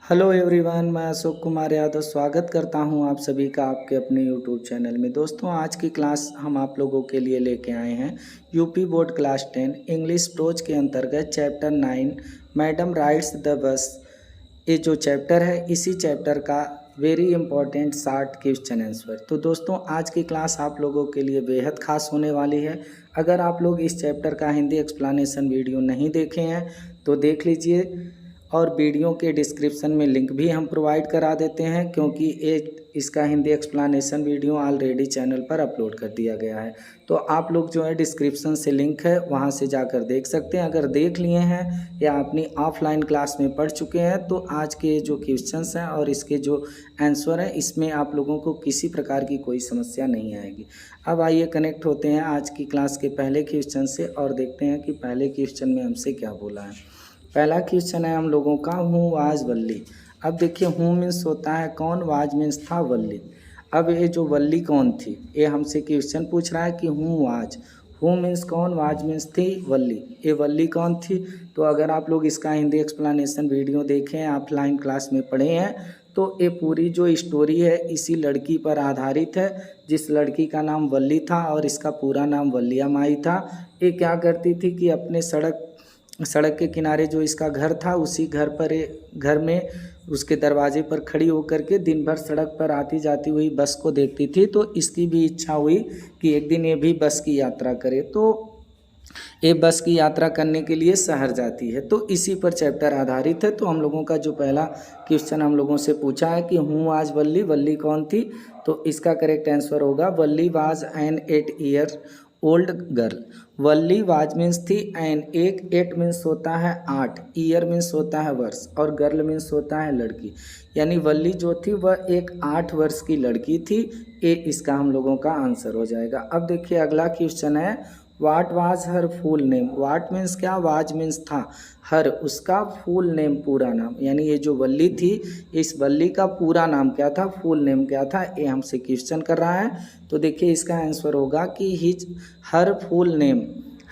Hello everyone, मैं अशोक कुमार यादव स्वागत करता हूं आप सभी का आपके अपने यूट्यूब चैनल में। दोस्तों, आज की क्लास हम आप लोगों के लिए लेके आए हैं UP board class 10 English pros के अंतर्गत chapter 9 madam rides the bus. ये जो चैप्टर है, इसी चैप्टर का very important short question answer. तो दोस्तों, आज की क्लास आप लोगों के लिए बेहद खास होने वाली है। अगर आप लोग इस चैप्टर का हिंदी एक्सप्लेनेशन वीडियो नहीं देखे हैं तो देख लीजिए, और वीडियो के डिस्क्रिप्शन में लिंक भी हम प्रोवाइड करा देते हैं, क्योंकि इसका Hindi explanation video already channel पर अपलोड कर दिया गया है। तो आप लोग जो है डिस्क्रिप्शन से लिंक है वहां से जाकर देख सकते हैं। अगर देख लिए हैं या अपनी ऑफलाइन क्लास में पढ़ चुके हैं तो आज के जो क्वेश्चंस हैं और इसके जो आंसर हैं, इसमें आप लोगों को किसी प्रकार की कोई समस्या नहीं आएगी। अब आइए कनेक्ट होते हैं आज की क्लास के पहले क्वेश्चन से और देखते हैं कि पहले क्वेश्चन में हमसे क्या बोला है। पहला क्वेश्चन है हम लोगों का, हूँ वाज वल्ली। अब देखिए, हूँ मीन्स होता है कौन, वाज मीन्स था वल्ली। अब ये जो वल्ली कौन थी, ये हमसे क्वेश्चन पूछ रहा है कि हूँ वाज। हूँ मीन्स कौन, वाज मीन्स थी वल्ली। ये वल्ली कौन थी? तो अगर आप लोग इसका हिंदी एक्सप्लेनेशन वीडियो देखें, ऑफलाइन क्लास में पढ़े हैं, तो ये पूरी जो स्टोरी है इसी लड़की पर आधारित है, जिस लड़की का नाम वल्ली था और इसका पूरा नाम वल्लिया माई था। ये क्या करती थी कि अपने सड़क के किनारे जो इसका घर था, उसी घर में उसके दरवाजे पर खड़ी होकर के दिन भर सड़क पर आती जाती हुई बस को देखती थी। तो इसकी भी इच्छा हुई कि एक दिन ये भी बस की यात्रा करे। तो ये बस की यात्रा करने के लिए शहर जाती है। तो इसी पर चैप्टर आधारित है। तो हम लोगों का जो पहला क्वेश्चन हम लोगों से पूछा है कि हूँ आज वल्ली, वल्ली कौन थी? तो इसका करेक्ट आंसर होगा Valli was an 8 year old girl. Valli was means थी, एन एक, 8 मीन्स होता है 8, ईयर मीन्स होता है वर्ष, और गर्ल मीन्स होता है लड़की। यानी वल्ली जो थी वह एक 8 वर्ष की लड़की थी। ये इसका हम लोगों का आंसर हो जाएगा। अब देखिए अगला क्वेश्चन है, what was her full name. What means क्या, वाज मीन्स था, हर उसका फुल नेम पूरा नाम। यानी ये जो वल्ली थी, इस वल्ली का पूरा नाम क्या था, फुल नेम क्या था, ये हमसे क्वेश्चन कर रहा है। तो देखिए इसका आंसर होगा कि हिज हर फुल नेम।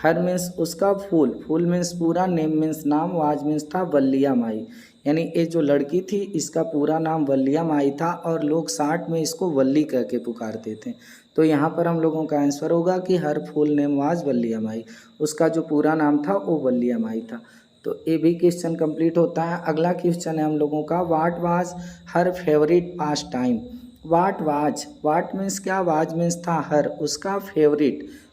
हर मीन्स उसका फुल मीन्स पूरा, नेम मीन्स नाम, वाज मीन्स था वल्लिया माई। यानी ये जो लड़की थी इसका पूरा नाम वल्लिया माई था और लोग शार्ट में इसको वल्ली कह के पुकारते थे। तो यहाँ पर हम लोगों का आंसर होगा कि हर फुल नेम वाज वल्लिया माई। उसका जो पूरा नाम था वो वल्लिया माई था। तो ये भी क्वेश्चन कंप्लीट होता है। अगला क्वेश्चन है हम लोगों का, what was her favourite pastime. What means क्या, वाज मीन्स था, हर उसका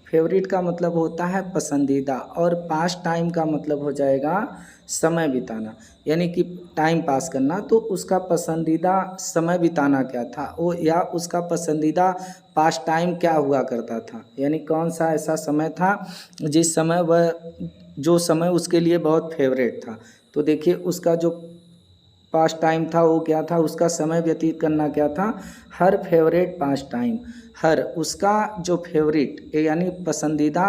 फेवरेट का मतलब होता है पसंदीदा, और पास टाइम का मतलब हो जाएगा समय बिताना, यानी कि टाइम पास करना। तो उसका पसंदीदा समय बिताना क्या था वो, या उसका पसंदीदा पास टाइम क्या हुआ करता था, यानी कौन सा ऐसा समय था जिस समय वह, जो समय उसके लिए बहुत फेवरेट था। तो देखिए उसका जो पास टाइम था वो क्या था, उसका समय व्यतीत करना क्या था, हर फेवरेट पास टाइम। हर उसका जो फेवरेट यानी पसंदीदा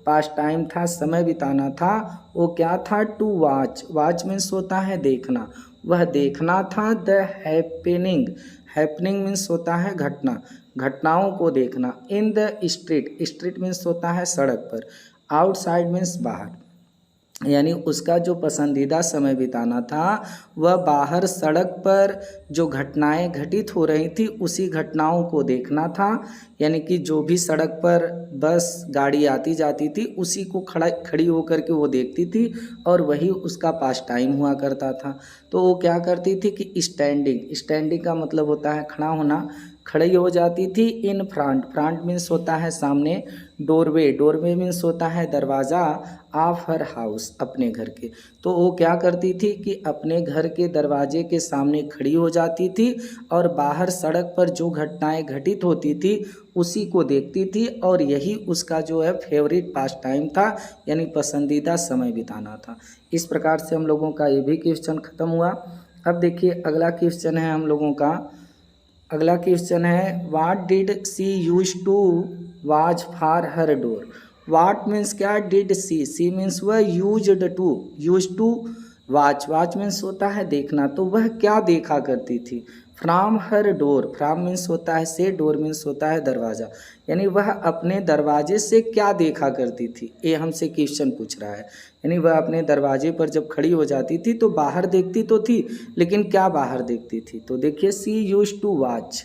पास टाइम था, समय बिताना था, वो क्या था, टू वॉच। वॉच मीन्स होता है देखना, वह देखना था। द हैपनिंग मीन्स होता है घटना, घटनाओं को देखना। इन द स्ट्रीट मीन्स होता है सड़क पर। आउटसाइड मीन्स बाहर। यानी उसका जो पसंदीदा समय बिताना था वह बाहर सड़क पर जो घटनाएं घटित हो रही थी उसी घटनाओं को देखना था। यानी कि जो भी सड़क पर बस गाड़ी आती जाती थी उसी को खड़ी होकर के वो देखती थी, और वही उसका पास टाइम हुआ करता था। तो वो क्या करती थी कि स्टैंडिंग का मतलब होता है खड़ा होना, खड़ी हो जाती थी। इन फ्रंट मीन्स होता है सामने। डोरवे मीन्स होता है दरवाज़ा। ऑफ हर हाउस अपने घर के। तो वो क्या करती थी कि अपने घर के दरवाजे के सामने खड़ी हो जाती थी और बाहर सड़क पर जो घटनाएं घटित होती थी उसी को देखती थी, और यही उसका जो है फेवरेट पास टाइम था, यानी पसंदीदा समय बिताना था। इस प्रकार से हम लोगों का ये भी क्वेश्चन ख़त्म हुआ। अब देखिए अगला क्वेश्चन है हम लोगों का, अगला क्वेश्चन है, what did she use to watch for her door. What means क्या, डिड सी मीन्स वह, यूज टू वाच मीन्स होता है देखना। तो वह क्या देखा करती थी from her door, from means होता है से, डोर मीन्स होता है दरवाज़ा, यानी वह अपने दरवाजे से क्या देखा करती थी, ये हमसे क्वेश्चन पूछ रहा है। यानी वह अपने दरवाजे पर जब खड़ी हो जाती थी तो बाहर देखती तो थी, लेकिन क्या बाहर देखती थी, तो देखिए she use to watch,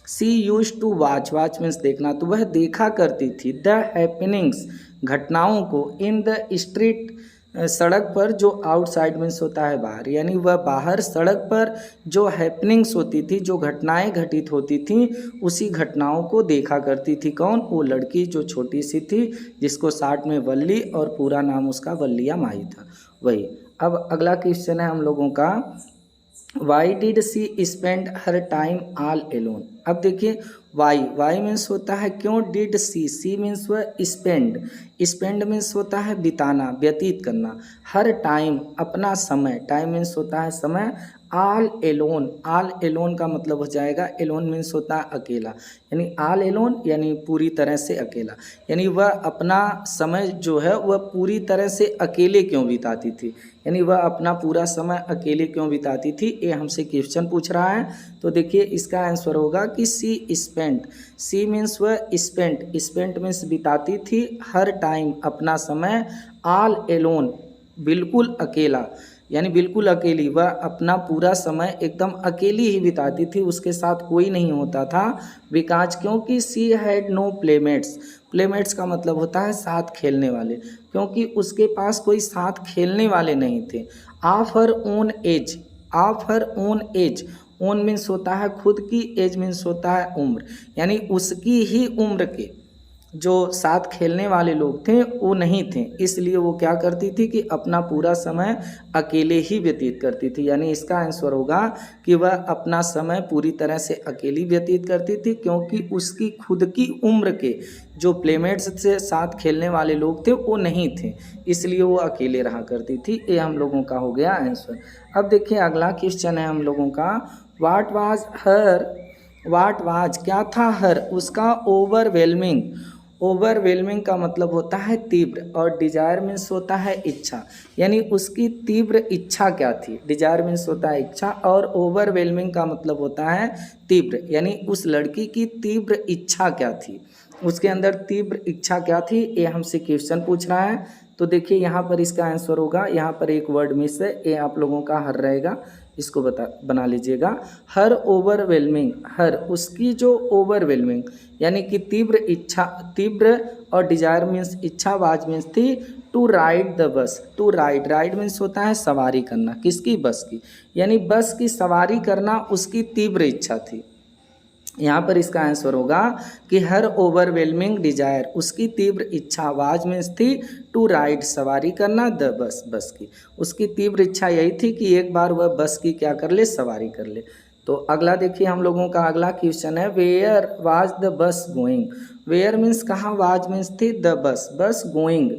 she use to watch, watch means देखना, तो वह देखा करती थी द हैपनिंग्स, घटनाओं को, इन द स्ट्रीट, सड़क पर, जो आउटसाइड मीन्स होता है बाहर, यानी वह बाहर सड़क पर जो हैपनिंग्स होती थी, जो घटनाएं घटित होती थी, उसी घटनाओं को देखा करती थी। कौन? वो लड़की जो छोटी सी थी, जिसको शार्ट में वल्ली और पूरा नाम उसका वल्लिया माही था, वही। अब अगला क्वेश्चन है हम लोगों का, why did she spend her time all alone. अब देखिए वाई, वाई मीन्स होता है क्यों, डिड सी मीन्स वह स्पेंड, स्पेंड मीन्स होता है बिताना, व्यतीत करना, हर टाइम अपना समय, टाइम मीन्स होता है समय, ऑल एलोन, ऑल एलोन का मतलब हो जाएगा, एलोन मीन्स होता है अकेला, यानी ऑल एलोन यानी पूरी तरह से अकेला, यानी वह अपना समय जो है वह पूरी तरह से अकेले क्यों बिताती थी, यानी वह अपना पूरा समय अकेले क्यों बिताती थी, ये हमसे क्वेश्चन पूछ रहा है। तो देखिए इसका आंसर होगा कि सी स्पेंट, सी मीन्स वह स्पेंट, स्पेंट मीन्स बिताती थी, हर टाइम अपना समय, ऑल एलोन बिल्कुल अकेला, यानी बिल्कुल अकेली, वह अपना पूरा समय एकदम अकेली ही बिताती थी, उसके साथ कोई नहीं होता था, बिकॉज क्योंकि she had no playmates, playmates का मतलब होता है साथ खेलने वाले, क्योंकि उसके पास कोई साथ खेलने वाले नहीं थे। Of her own age, of her own age, own means होता है खुद की, एज मीन्स होता है उम्र, यानी उसकी ही उम्र के जो साथ खेलने वाले लोग थे वो नहीं थे, इसलिए वो क्या करती थी कि अपना पूरा समय अकेले ही व्यतीत करती थी, यानी इसका आंसर होगा कि वह अपना समय पूरी तरह से अकेली व्यतीत करती थी, क्योंकि उसकी खुद की उम्र के जो प्लेमेट्स से साथ खेलने वाले लोग थे वो नहीं थे, इसलिए वो अकेले रहा करती थी। ये हम लोगों का हो गया आंसर। अब देखिए अगला क्वेश्चन है हम लोगों का, what was her, what was क्या था हर उसका, ओवरवेलमिंग, ओवरवेलमिंग का मतलब होता है तीव्र, और डिजायर मीन्स होता है इच्छा, यानी उसकी तीव्र इच्छा क्या थी, डिजायर मीन्स होता है इच्छा, और ओवरवेलमिंग का मतलब होता है तीव्र, यानी उस लड़की की तीव्र इच्छा क्या थी, उसके अंदर तीव्र इच्छा क्या थी, ये हमसे क्वेश्चन पूछ रहा है। तो देखिए यहाँ पर इसका आंसर होगा, यहाँ पर एक वर्ड मिस है, ये आप लोगों का हर रहेगा, इसको बना लीजिएगा, हर ओवरवेलमिंग, हर उसकी जो ओवरवेलमिंग यानी कि तीव्र इच्छा, तीव्र, और डिजायर मीन्स इच्छा, वाज मीन्स थी, to ride the bus, to ride, ride means होता है सवारी करना, किसकी, बस की, यानी बस की सवारी करना उसकी तीव्र इच्छा थी। यहाँ पर इसका आंसर होगा कि हर ओवरवेलमिंग डिजायर, उसकी तीव्र इच्छा, वाज मीन्स थी, टू राइड सवारी करना, द बस, बस की, उसकी तीव्र इच्छा यही थी कि एक बार वह बस की क्या कर ले, सवारी कर ले। तो अगला देखिए हम लोगों का अगला क्वेश्चन है, where was the bus going, where means कहाँ, वाज मीन्स थी, the bus, bus going,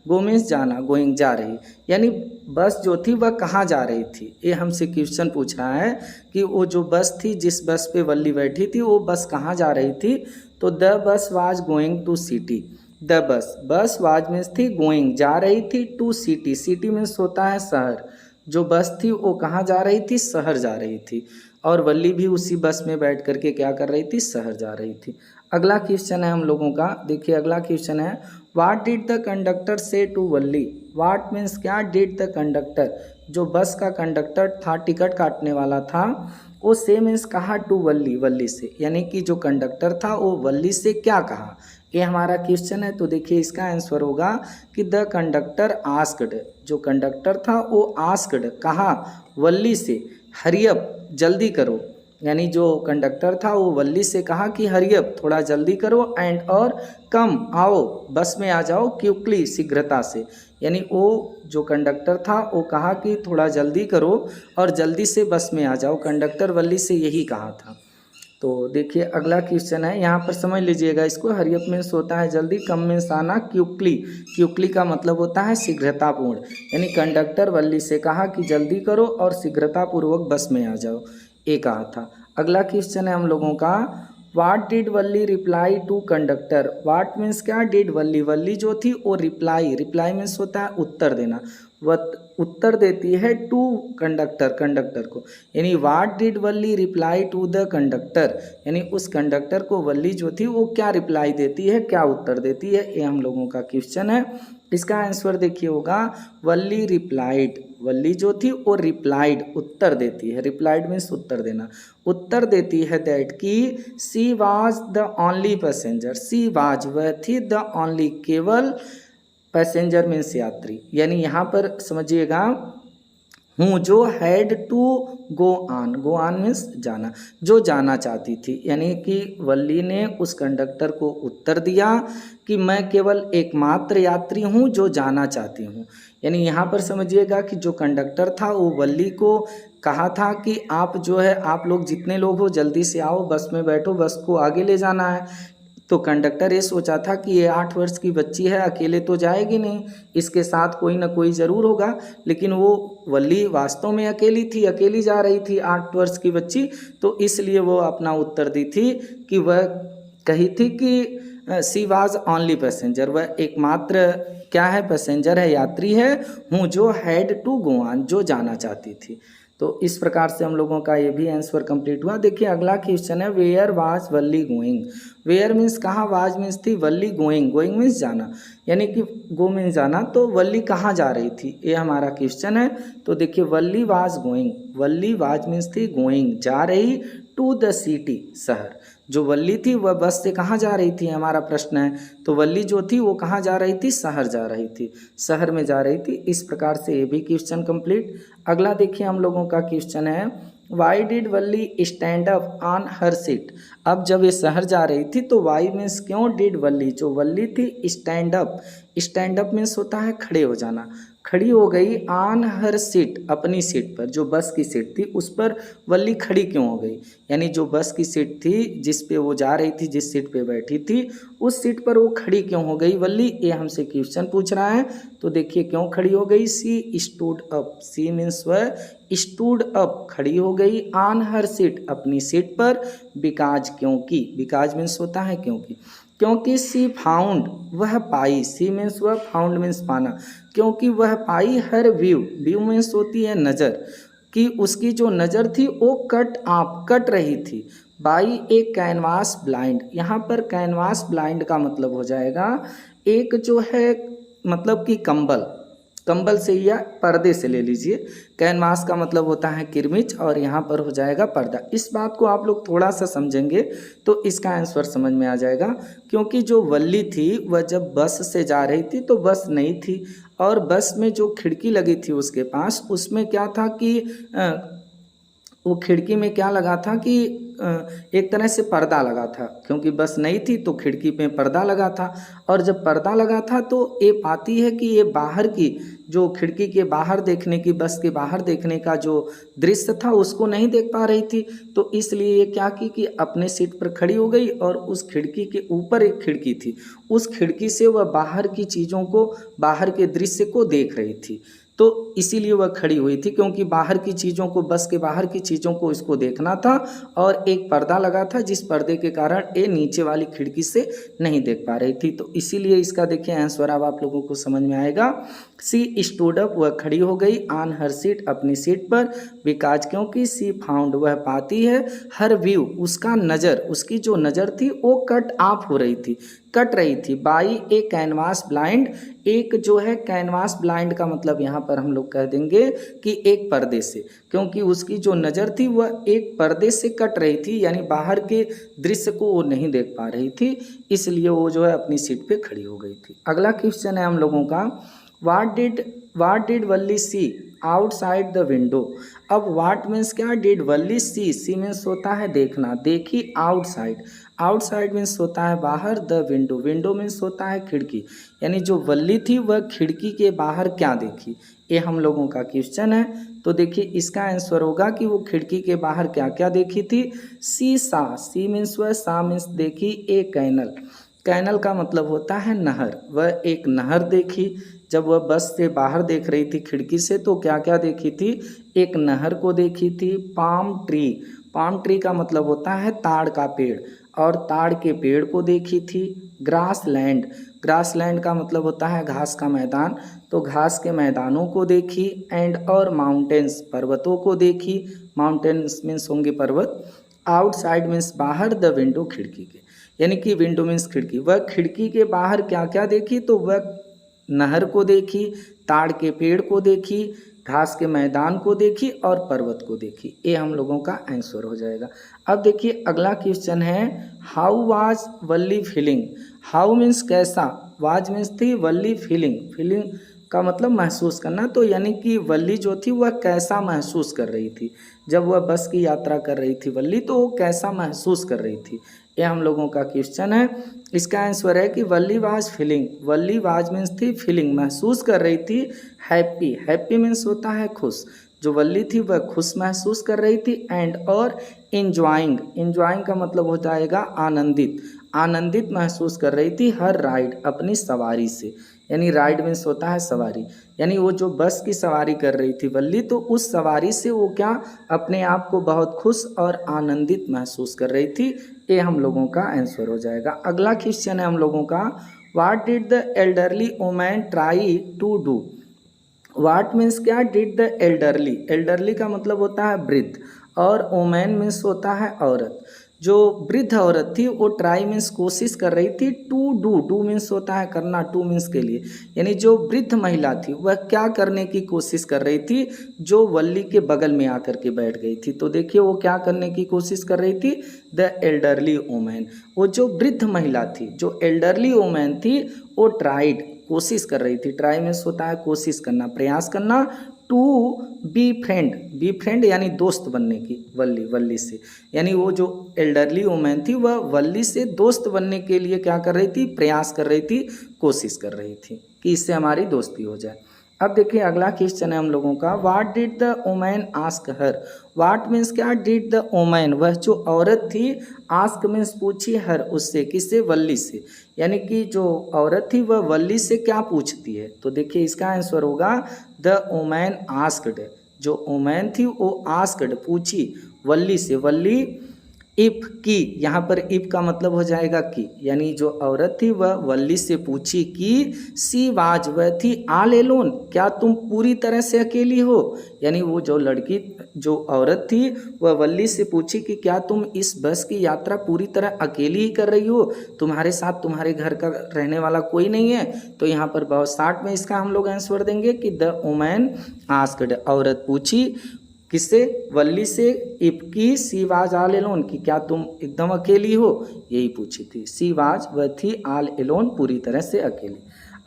go means जाना, गोइंग जा रही, यानी बस जो थी वह कहाँ जा रही थी, ये हमसे क्वेश्चन पूछ रहा है कि वो जो बस थी, जिस बस पे वल्ली बैठी थी, वो बस कहाँ जा रही थी, तो the bus was going to city, the bus, bus was means थी, गोइंग जा रही थी, टू सिटी, सिटी मीन्स होता है शहर, जो बस थी वो कहाँ जा रही थी, शहर जा रही थी, और वल्ली भी उसी बस में बैठ करके क्या कर रही थी, शहर जा रही थी। अगला क्वेश्चन है हम लोगों का, देखिए अगला क्वेश्चन है, व्हाट डिड द कंडक्टर से टू वल्ली, व्हाट मीन्स क्या, डिड द कंडक्टर, जो बस का कंडक्टर था, टिकट काटने वाला था, वो से मीन्स कहा, टू वल्ली, वल्ली से, यानी कि जो कंडक्टर था वो वल्ली से क्या कहा, ये हमारा क्वेश्चन है। तो देखिए इसका आंसर होगा कि द कंडक्टर आस्क्ड, जो कंडक्टर था वो आस्क्ड कहा, वल्ली से, हरियप जल्दी करो, यानी जो कंडक्टर था वो वल्ली से कहा कि हरियप थोड़ा जल्दी करो, एंड और कम आओ, बस में आ जाओ, क्विकली शीघ्रता से, यानी वो जो कंडक्टर था वो कहा कि थोड़ा जल्दी करो और जल्दी से बस में आ जाओ, कंडक्टर वल्ली से यही कहा था। तो देखिए अगला क्वेश्चन है, यहाँ पर समझ लीजिएगा इसको, हरियप मीन्स होता है जल्दी, कम मीन्स आना, क्विकली, क्विकली का मतलब होता है शीघ्रतापूर्ण, यानी कंडक्टर वल्ली से कहा कि जल्दी करो और शीघ्रतापूर्वक बस में आ जाओ, ये कहा था। अगला क्वेश्चन है हम लोगों का, what did Valli reply to conductor, what means क्या, डिड वल्ली, वल्ली जो थी वो रिप्लाई, रिप्लाई मीन्स होता है उत्तर देना, वह उत्तर देती है टू कंडक्टर को, यानी what did Valli reply to the conductor, यानी उस कंडक्टर को वल्ली जो थी वो क्या रिप्लाई देती है, क्या उत्तर देती है, ये हम लोगों का क्वेश्चन है। इसका आंसर देखिए होगा वल्ली रिप्लाइड, वल्ली जो थी वो रिप्लाइड उत्तर देती है, रिप्लाइड मीन्स उत्तर देना, उत्तर देती है दैट कि she was the only passenger, she was वह थी, द ओनली केवल, पैसेंजर मीन्स यात्री, यानी यहाँ पर समझिएगा हूँ जो had to go on means जाना, जो जाना चाहती थी, यानी कि वल्ली ने उस कंडक्टर को उत्तर दिया कि मैं केवल एकमात्र यात्री हूँ जो जाना चाहती हूँ, यानी यहाँ पर समझिएगा कि जो कंडक्टर था वो वल्ली को कहा था कि आप जो है आप लोग जितने लोग हो जल्दी से आओ, बस में बैठो, बस को आगे ले जाना है। तो कंडक्टर ये सोचा था कि ये 8 वर्ष की बच्ची है, अकेले तो जाएगी नहीं, इसके साथ कोई ना कोई ज़रूर होगा, लेकिन वो वल्ली वास्तव में अकेली थी, अकेली जा रही थी 8 वर्ष की बच्ची, तो इसलिए वो अपना उत्तर दी थी कि वह कही थी कि सी वाज ओनली पैसेंजर, वह एकमात्र क्या है, पैसेंजर है, यात्री है, हूँ जो हैड टू गो ऑन, जो जाना चाहती थी। तो इस प्रकार से हम लोगों का ये भी आंसर कंप्लीट हुआ। देखिए अगला क्वेश्चन है where was Valli going, where means कहाँ, वाज मीन्स थी, वल्ली गोइंग, गोइंग मीन्स जाना, यानी कि गो मीन्स जाना, तो वल्ली कहाँ जा रही थी, ये हमारा क्वेश्चन है। तो देखिए Valli was going, Valli was means थी गोइंग, जा रही, टू द सिटी शहर, जो वल्ली थी वह बस से कहाँ जा रही थी, हमारा प्रश्न है, तो वल्ली जो थी वो कहाँ जा रही थी, शहर जा रही थी, शहर में जा रही थी। इस प्रकार से ये भी क्वेश्चन कंप्लीट। अगला देखिए हम लोगों का क्वेश्चन है why did Valli stand up on her seat, अब जब ये शहर जा रही थी तो वाई मीन्स क्यों, डिड वल्ली, जो वल्ली थी stand up, stand up means होता है खड़े हो जाना, खड़ी हो गई ऑन हर सीट, अपनी सीट पर, जो बस की सीट थी उस पर वल्ली खड़ी क्यों हो गई, यानी जो बस की सीट थी जिस पे वो जा रही थी, जिस सीट पे बैठी थी उस सीट पर वो खड़ी क्यों हो गई वल्ली, ये हमसे क्वेश्चन पूछ रहा है। तो देखिए क्यों खड़ी हो गई, she stood up, she means वह स्टूड अप, खड़ी हो गई, ऑन हर सीट, अपनी सीट पर, बिकाज क्योंकि, बिकाज मीन्स होता है क्योंकि, क्योंकि सी फाउंड वह पाई, सी मीन्स वह, फाउंड मीन्स पाना, क्योंकि वह पाई हर व्यू, व्यू मीन्स होती है नज़र, कि उसकी जो नज़र थी वो कट ऑफ, कट रही थी, बाई ए कैनवास ब्लाइंड, यहाँ पर कैनवास ब्लाइंड का मतलब हो जाएगा एक जो है मतलब कि कंबल, कंबल से या पर्दे से ले लीजिए, कैनवास का मतलब होता है किरमिच और यहाँ पर हो जाएगा पर्दा। इस बात को आप लोग थोड़ा सा समझेंगे तो इसका आंसर समझ में आ जाएगा, क्योंकि जो वल्ली थी वह जब बस से जा रही थी तो बस नहीं थी, और बस में जो खिड़की लगी थी उसके पास, उसमें क्या था कि वो खिड़की में क्या लगा था कि एक तरह से पर्दा लगा था, क्योंकि बस नहीं थी तो खिड़की पे पर्दा लगा था, और जब पर्दा लगा था तो ये पाती है कि ये बाहर की जो खिड़की के बाहर देखने की, बस के बाहर देखने का जो दृश्य था उसको नहीं देख पा रही थी, तो इसलिए ये क्या की कि अपने सीट पर खड़ी हो गई और उस खिड़की के ऊपर एक खिड़की थी, उस खिड़की से वह बाहर की चीज़ों को, बाहर के दृश्य को देख रही थी, तो इसीलिए वह खड़ी हुई थी, क्योंकि बाहर की चीज़ों को, बस के बाहर की चीज़ों को इसको देखना था, और एक पर्दा लगा था जिस पर्दे के कारण ये नीचे वाली खिड़की से नहीं देख पा रही थी, तो इसीलिए इसका देखिए आंसर अब आप लोगों को समझ में आएगा। सी स्टूड अप वह खड़ी हो गई, ऑन हर सीट अपनी सीट पर, बिकॉज क्योंकि सी फाउंड वह पाती है, हर व्यू उसका नज़र, उसकी जो नज़र थी वो कट ऑफ हो रही थी, कट रही थी, बाई ए कैनवास ब्लाइंड, एक जो है कैनवास ब्लाइंड का मतलब यहाँ पर हम लोग कह देंगे कि एक पर्दे से, क्योंकि उसकी जो नज़र थी वह एक पर्दे से कट रही थी, यानी बाहर के दृश्य को वो नहीं देख पा रही थी, इसलिए वो जो है अपनी सीट पे खड़ी हो गई थी। अगला क्वेश्चन है हम लोगों का what did Valli see outside the window, अब वाट मीन्स क्या, डिड वल्ली सी मीन्स होता है देखना, देखी आउटसाइड, आउटसाइड मीन्स होता है बाहर, द विंडो, विंडो मीन्स होता है खिड़की, यानी जो वल्ली थी वह खिड़की के बाहर क्या देखी, ये हम लोगों का क्वेश्चन है। तो देखिए इसका आंसर होगा कि वो खिड़की के बाहर क्या क्या देखी थी, सी सा, सी मीन्स वह, सा मीन्स देखी, ए कैनल, कैनल का मतलब होता है नहर, वह एक नहर देखी, जब वह बस से बाहर देख रही थी खिड़की से तो क्या क्या देखी थी, एक नहर को देखी थी, पाम ट्री, पाम ट्री का मतलब होता है ताड़ का पेड़, और ताड़ के पेड़ को देखी थी, ग्रास लैंड, ग्रास लैंड का मतलब होता है घास का मैदान, तो घास के मैदानों को देखी, एंड और माउंटेन्स पर्वतों को देखी, माउंटेन्स मीन्स होंगे पर्वत, आउटसाइड मीन्स बाहर, द विंडो खिड़की के, यानी कि विंडो मीन्स खिड़की, वह खिड़की के बाहर क्या क्या देखी, तो वह नहर को देखी, ताड़ के पेड़ को देखी, घास के मैदान को देखी और पर्वत को देखी। ये हम लोगों का आंसर हो जाएगा। अब देखिए अगला क्वेश्चन है, how was Valli feeling. How means कैसा, वाज मीन्स थी, वल्ली फीलिंग, फीलिंग का मतलब महसूस करना, तो यानी कि वल्ली जो थी वह कैसा महसूस कर रही थी, जब वह बस की यात्रा कर रही थी वल्ली, तो वो कैसा महसूस कर रही थी, ये हम लोगों का क्वेश्चन है। इसका आंसर है कि Valli was feeling, Valli was means थी फीलिंग, महसूस कर रही थी, हैप्पी, हैप्पी मीन्स होता है खुश, जो वल्ली थी वह खुश महसूस कर रही थी, एंड और इंजॉइंग, इंजॉइंग का मतलब हो जाएगा आनंदित, आनंदित महसूस कर रही थी हर राइड, अपनी सवारी से, यानी राइड मीन्स होता है सवारी, यानी वो जो बस की सवारी कर रही थी वल्ली, तो उस सवारी से वो क्या अपने आप को बहुत खुश और आनंदित महसूस कर रही थी। ये हम लोगों का आंसर हो जाएगा। अगला क्वेश्चन है हम लोगों का, what did the elderly woman try to do. What means क्या, डिड द एल्डरली, एल्डरली का मतलब होता है वृद्ध, और वुमेन मीन्स होता है औरत, जो वृद्ध औरत थी वो ट्राई मीन्स कोशिश कर रही थी, टू डू, डू मीन्स होता है करना, टू मीन्स के लिए, यानी जो वृद्ध महिला थी वह क्या करने की कोशिश कर रही थी, जो वल्ली के बगल में आकर के बैठ गई थी। तो देखिए वो क्या करने की कोशिश कर रही थी, द एल्डरली वुमेन, वो जो वृद्ध महिला थी, जो एल्डरली वुमेन थी, वो ट्राइड कोशिश कर रही थी, ट्राई मीन्स होता है कोशिश करना, प्रयास करना, to be friend, be friend यानी दोस्त बनने की, वल्ली, वल्ली से, यानी वो जो एल्डरली वुमेन थी वह वल्ली से दोस्त बनने के लिए क्या कर रही थी, प्रयास कर रही थी, कोशिश कर रही थी कि इससे हमारी दोस्ती हो जाए। अब देखिए अगला क्वेश्चन है हम लोगों का, what did the women ask her. What means क्या, डिड द वुमेन, वह जो औरत थी, आस्क मीन्स पूछी, हर उससे, किससे, वल्ली से, यानी कि जो औरत थी वह वल्ली से क्या पूछती है। तो देखिए इसका आंसर होगा, द वुमेन आस्क्ड, जो वुमेन थी वो आस्क्ड पूछी वल्ली से, वल्ली इफ की, यहाँ पर इफ का मतलब हो जाएगा की, यानी जो औरत थी वह वल्ली से पूछी कि सी वाज, वह थी आल एलोन, क्या तुम पूरी तरह से अकेली हो, यानी वो जो लड़की, जो औरत थी वह वल्ली से पूछी कि क्या तुम इस बस की यात्रा पूरी तरह अकेली ही कर रही हो, तुम्हारे साथ तुम्हारे घर का रहने वाला कोई नहीं है। तो यहाँ पर बहुत शार्ट में इसका हम लोग आंसर देंगे कि द वुमेन आस्क्ड, औरत पूछी किससे, वल्ली से, इफ की सी वाज आल एलोन, कि क्या तुम एकदम अकेली हो, यही पूछी थी, सी वाज वह थी, आल एलोन पूरी तरह से अकेली।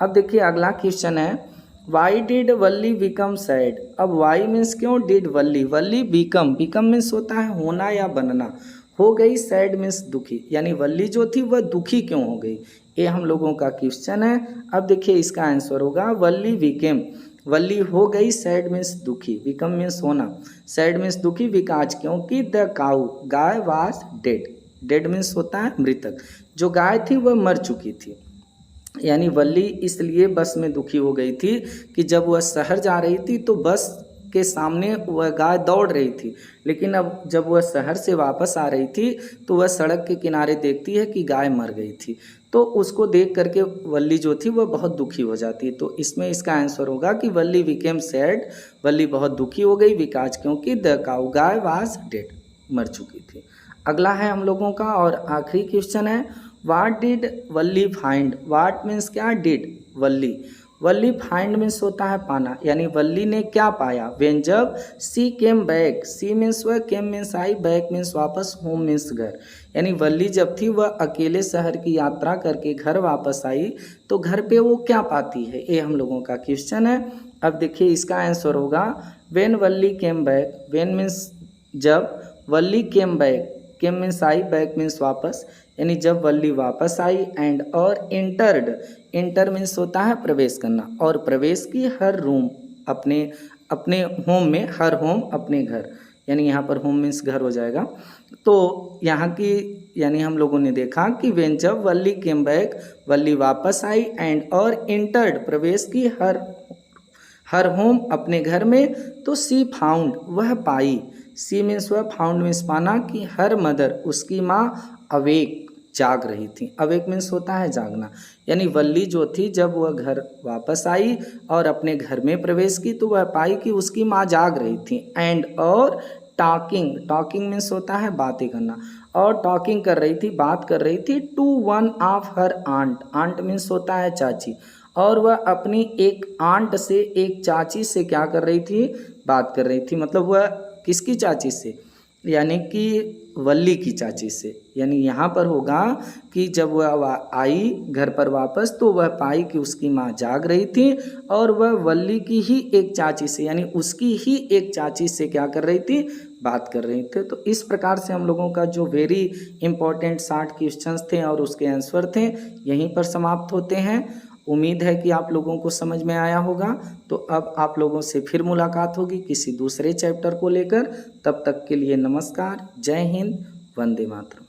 अब देखिए अगला क्वेश्चन है, why did Valli become sad. अब वाई मीन्स क्यों, did Valli, Valli become, become means होता है होना या बनना, हो गई, सैड मीन्स दुखी, यानी वल्ली जो थी वह दुखी क्यों हो गई, ये हम लोगों का क्वेश्चन है। अब देखिए इसका आंसर होगा, वल्ली बिकेम, वल्ली हो गई, सैड मीन्स दुखी, बिकम मीन्स होना, सैड मीन्स दुखी, बिकॉज क्योंकि the cow, guy was dead, dead means होता है मृतक, जो गाय थी वह मर चुकी थी, यानी वल्ली इसलिए बस में दुखी हो गई थी कि जब वह शहर जा रही थी तो बस के सामने वह गाय दौड़ रही थी, लेकिन अब जब वह शहर से वापस आ रही थी तो वह सड़क के किनारे देखती है कि गाय मर गई थी, तो उसको देख करके वल्ली जो थी वह बहुत दुखी हो जाती है। तो इसमें इसका आंसर होगा कि वल्ली बिकेम सैड, वल्ली बहुत दुखी हो गई, बिकॉज क्योंकि the cow, guy was dead, मर चुकी थी। अगला है हम लोगों का और आखिरी क्वेश्चन है, what did Valli find. What means क्या, did, Valli, Valli find means होता है पाना, यानी वल्ली ने क्या पाया, वेन जब सी केम बैक, सी मीन्स वह, केम मीन्स आई, बैक मीन्स वापस, होम मीन्स घर, यानी वल्ली जब थी वह अकेले शहर की यात्रा करके घर वापस आई तो घर पे वो क्या पाती है, ये हम लोगों का क्वेश्चन है। अब देखिए इसका आंसर होगा, when Valli came back, when means जब, Valli came back, came means आई, बैक मीन्स वापस, यानी जब वल्ली वापस आई, एंड और इंटर्ड, इंटर मीन्स होता है प्रवेश करना, और प्रवेश की हर रूम, अपने अपने होम में, हर होम अपने घर, यानी यहाँ पर होम मीन्स घर हो जाएगा। तो यहाँ की यानी हम लोगों ने देखा कि वेन जब वल्ली केम बैक, वल्ली वापस आई, एंड और इंटर्ड प्रवेश की हर होम अपने घर में, तो सी फाउंड वह पाई, सी मीन्स वह, फाउंड मीन्स पाना, कि हर मदर उसकी माँ, अवेक जाग रही थी। अवेक मीन्स होता है जागना, यानी वल्ली जो थी जब वह घर वापस आई और अपने घर में प्रवेश की तो वह पाई कि उसकी माँ जाग रही थी। एंड और टॉकिंग, टॉकिंग मीन्स होता है बातें करना, और टॉकिंग कर रही थी, बात कर रही थी to one of her aunt, aunt means होता है चाची, और वह अपनी एक आंट से, एक चाची से क्या कर रही थी, बात कर रही थी। मतलब वह किसकी चाची से, यानी कि वल्ली की चाची से। यानी यहाँ पर होगा कि जब वह आई घर पर वापस तो वह पाई कि उसकी माँ जाग रही थी और वह वल्ली की ही एक चाची से, यानी उसकी ही एक चाची से क्या कर रही थी, बात कर रही थे। तो इस प्रकार से हम लोगों का जो वेरी इंपॉर्टेंट 60 क्वेश्चंस थे और उसके आंसर थे यहीं पर समाप्त होते हैं। उम्मीद है कि आप लोगों को समझ में आया होगा। तो अब आप लोगों से फिर मुलाकात होगी किसी दूसरे चैप्टर को लेकर। तब तक के लिए नमस्कार, जय हिंद, वंदे मातरम।